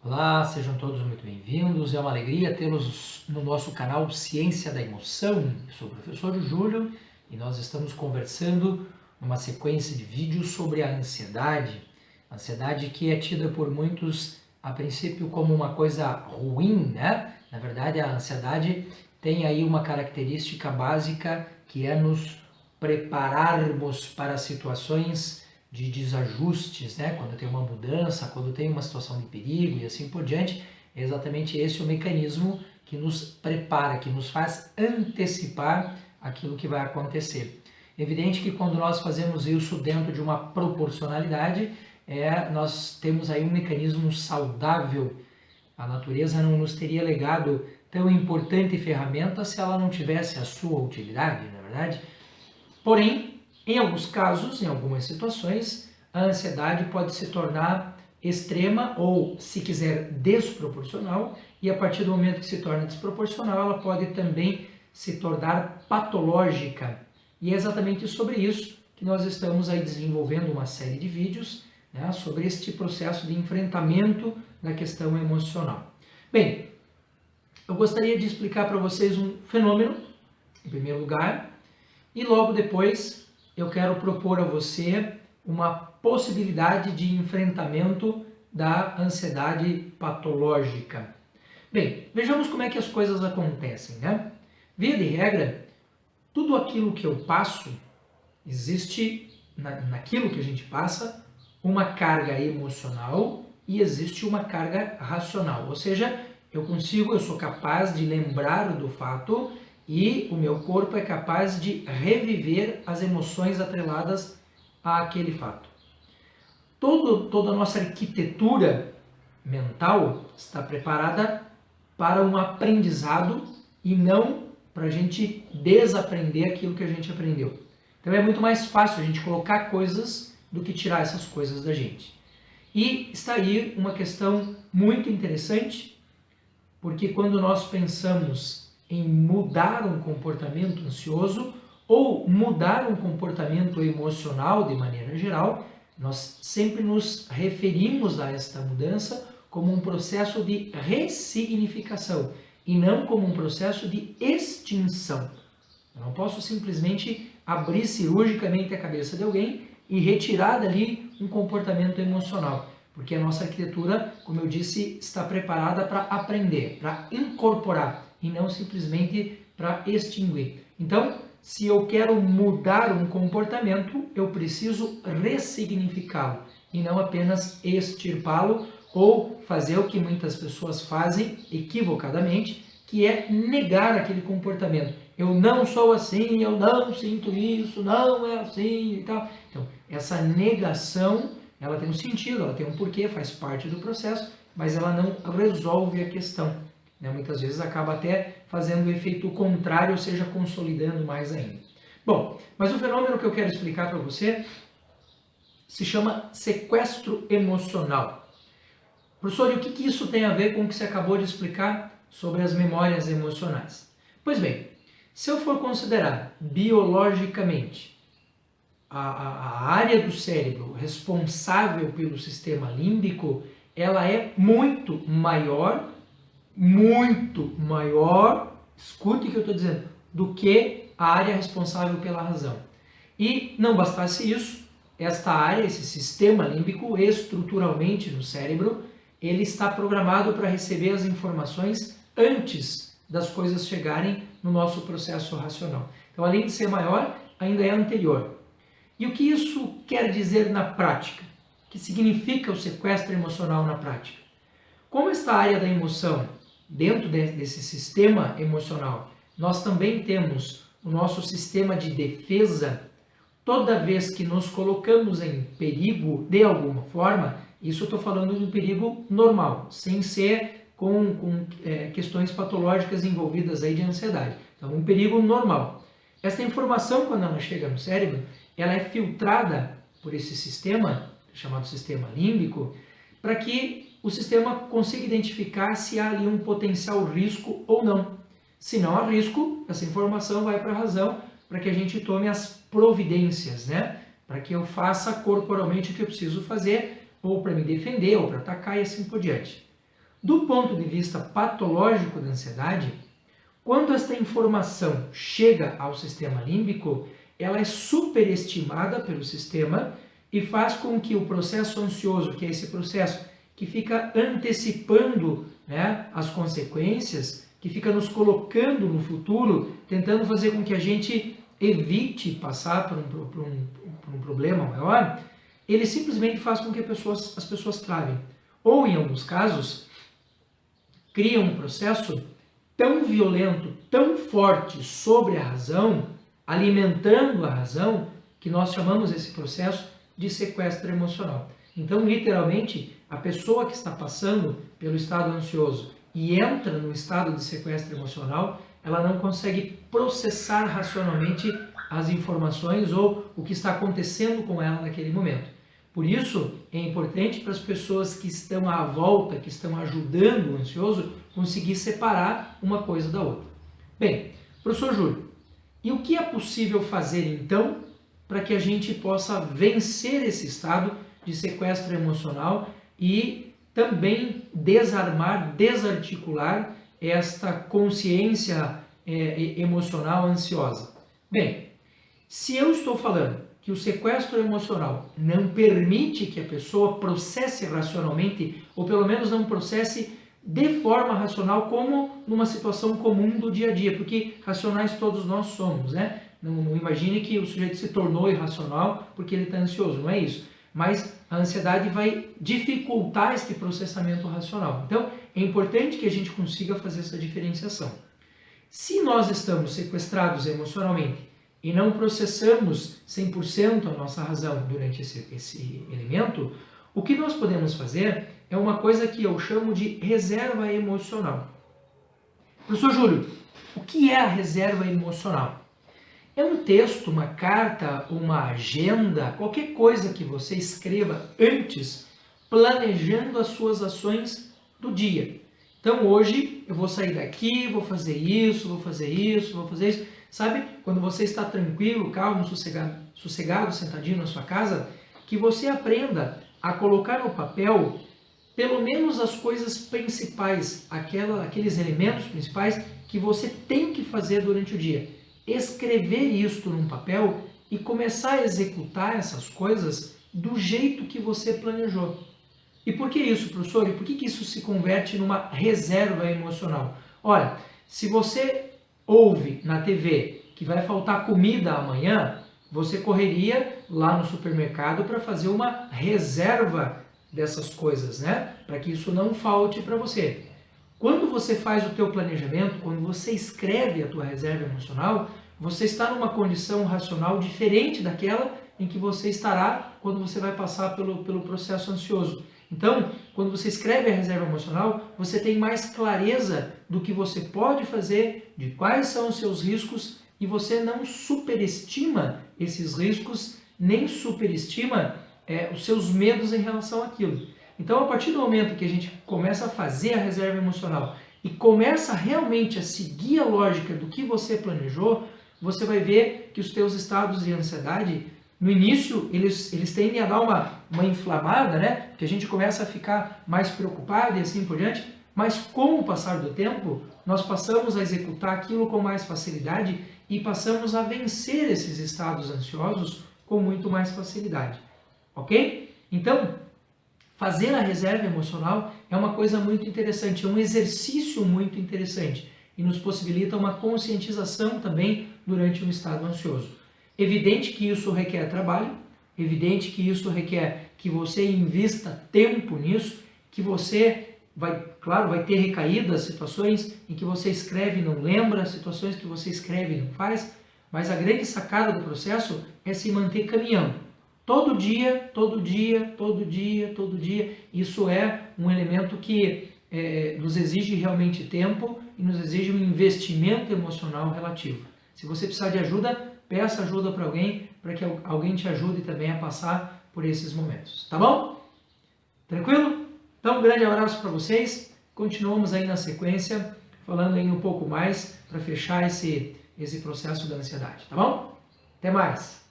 Olá, sejam todos muito bem-vindos. É uma alegria tê-los no nosso canal Ciência da Emoção. Eu sou o professor Júlio e nós estamos conversando numa sequência de vídeos sobre a ansiedade. Ansiedade que é tida por muitos, a princípio, como uma coisa ruim, né? Na verdade, a ansiedade tem aí uma característica básica que é nos prepararmos para situações de desajustes, né? Quando tem uma mudança, quando tem uma situação de perigo e assim por diante, é exatamente esse o mecanismo que nos prepara, que nos faz antecipar aquilo que vai acontecer. Evidente que quando nós fazemos isso dentro de uma proporcionalidade, nós temos aí um mecanismo saudável. A natureza não nos teria legado tão importante ferramenta se ela não tivesse a sua utilidade, na verdade. Porém, em alguns casos, em algumas situações, a ansiedade pode se tornar extrema ou, se quiser, desproporcional, e a partir do momento que se torna desproporcional, ela pode também se tornar patológica. E é exatamente sobre isso que nós estamos aí desenvolvendo uma série de vídeos, né, sobre este processo de enfrentamento da questão emocional. Bem, eu gostaria de explicar para vocês um fenômeno, em primeiro lugar, e logo depois eu quero propor a você uma possibilidade de enfrentamento da ansiedade patológica. Bem, vejamos como é que as coisas acontecem, né? Via de regra, tudo aquilo que eu passo, existe naquilo que a gente passa uma carga emocional e existe uma carga racional. Ou seja, eu sou capaz de lembrar do fato e o meu corpo é capaz de reviver as emoções atreladas àquele fato. Toda a nossa arquitetura mental está preparada para um aprendizado e não para a gente desaprender aquilo que a gente aprendeu. Então é muito mais fácil a gente colocar coisas do que tirar essas coisas da gente. E está aí uma questão muito interessante, porque quando nós pensamos em mudar um comportamento ansioso ou mudar um comportamento emocional de maneira geral, nós sempre nos referimos a esta mudança como um processo de ressignificação e não como um processo de extinção. Eu não posso simplesmente abrir cirurgicamente a cabeça de alguém e retirar dali um comportamento emocional, porque a nossa arquitetura, como eu disse, está preparada para aprender, para incorporar e não simplesmente para extinguir. Então, se eu quero mudar um comportamento, eu preciso ressignificá-lo e não apenas extirpá-lo ou fazer o que muitas pessoas fazem equivocadamente, que é negar aquele comportamento. Eu não sou assim, eu não sinto isso, não é assim e tal. Então, essa negação, ela tem um sentido, ela tem um porquê, faz parte do processo, mas ela não resolve a questão. Né? Muitas vezes acaba até fazendo o efeito contrário, ou seja, consolidando mais ainda. Bom, mas o fenômeno que eu quero explicar para você se chama sequestro emocional. Professor, e o que isso tem a ver com o que você acabou de explicar sobre as memórias emocionais? Pois bem, se eu for considerar biologicamente a área do cérebro responsável pelo sistema límbico, ela é muito maior, escute o que eu estou dizendo, do que a área responsável pela razão. E não bastasse isso, esta área, esse sistema límbico, estruturalmente no cérebro, ele está programado para receber as informações antes das coisas chegarem no nosso processo racional. Então, além de ser maior, ainda é anterior. E o que isso quer dizer na prática? O que significa o sequestro emocional na prática? Como esta área da emoção, dentro desse sistema emocional, nós também temos o nosso sistema de defesa. Toda vez que nos colocamos em perigo de alguma forma, isso eu estou falando de um perigo normal, sem ser com questões patológicas envolvidas aí de ansiedade. Então, um perigo normal. Essa informação, quando ela chega no cérebro, ela é filtrada por esse sistema, chamado sistema límbico, para que o sistema consiga identificar se há ali um potencial risco ou não. Se não há risco, essa informação vai para a razão, para que a gente tome as providências, né? Para que eu faça corporalmente o que eu preciso fazer, ou para me defender, ou para atacar e assim por diante. Do ponto de vista patológico da ansiedade, quando esta informação chega ao sistema límbico, ela é superestimada pelo sistema e faz com que o processo ansioso, que é esse processo que fica antecipando, né, as consequências, que fica nos colocando no futuro, tentando fazer com que a gente evite passar por um problema maior, ele simplesmente faz com que as pessoas travem. Ou, em alguns casos, cria um processo tão violento, tão forte sobre a razão, alimentando a razão, que nós chamamos esse processo de sequestro emocional. Então, literalmente, a pessoa que está passando pelo estado ansioso e entra no estado de sequestro emocional, ela não consegue processar racionalmente as informações ou o que está acontecendo com ela naquele momento. Por isso, é importante para as pessoas que estão à volta, que estão ajudando o ansioso, conseguir separar uma coisa da outra. Bem, professor Júlio, e o que é possível fazer então para que a gente possa vencer esse estado de sequestro emocional e também desarmar, desarticular esta consciência emocional ansiosa? Bem, se eu estou falando que o sequestro emocional não permite que a pessoa processe racionalmente, ou pelo menos não processe de forma racional como numa situação comum do dia a dia, porque racionais todos nós somos, né? Não imagine que o sujeito se tornou irracional porque ele está ansioso, não é isso. Mas a ansiedade vai dificultar este processamento racional. Então, é importante que a gente consiga fazer essa diferenciação. Se nós estamos sequestrados emocionalmente e não processamos 100% a nossa razão durante esse elemento, o que nós podemos fazer é uma coisa que eu chamo de reserva emocional. Professor Júlio, o que é a reserva emocional? É um texto, uma carta, uma agenda, qualquer coisa que você escreva antes, planejando as suas ações do dia. Então hoje eu vou sair daqui, vou fazer isso, vou fazer isso, vou fazer isso. Sabe, quando você está tranquilo, calmo, sossegado, sentadinho na sua casa, que você aprenda a colocar no papel pelo menos as coisas principais, aqueles elementos principais que você tem que fazer durante o dia. Escrever isto num papel e começar a executar essas coisas do jeito que você planejou. E por que isso, professor? E por que isso se converte numa reserva emocional? Olha, se você ouve na TV que vai faltar comida amanhã, você correria lá no supermercado para fazer uma reserva dessas coisas, né? Para que isso não falte para você. Quando você faz o teu planejamento, quando você escreve a tua reserva emocional, você está numa condição racional diferente daquela em que você estará quando você vai passar pelo processo ansioso. Então, quando você escreve a reserva emocional, você tem mais clareza do que você pode fazer, de quais são os seus riscos, e você não superestima esses riscos, nem superestima os seus medos em relação àquilo. Então, a partir do momento que a gente começa a fazer a reserva emocional e começa realmente a seguir a lógica do que você planejou, você vai ver que os teus estados de ansiedade, no início, eles tendem a dar uma inflamada, né? Que a gente começa a ficar mais preocupado e assim por diante, mas com o passar do tempo, nós passamos a executar aquilo com mais facilidade e passamos a vencer esses estados ansiosos com muito mais facilidade. Ok? Então, fazer a reserva emocional é uma coisa muito interessante, é um exercício muito interessante e nos possibilita uma conscientização também durante um estado ansioso. Evidente que isso requer trabalho, evidente que isso requer que você invista tempo nisso, que você vai ter recaídas, situações em que você escreve e não lembra, situações que você escreve e não faz, mas a grande sacada do processo é se manter caminhando. Todo dia, todo dia, todo dia, todo dia. Isso é um elemento que nos exige realmente tempo e nos exige um investimento emocional relativo. Se você precisar de ajuda, peça ajuda para alguém, para que alguém te ajude também a passar por esses momentos. Tá bom? Tranquilo? Então, um grande abraço para vocês. Continuamos aí na sequência, falando aí um pouco mais para fechar esse processo da ansiedade. Tá bom? Até mais!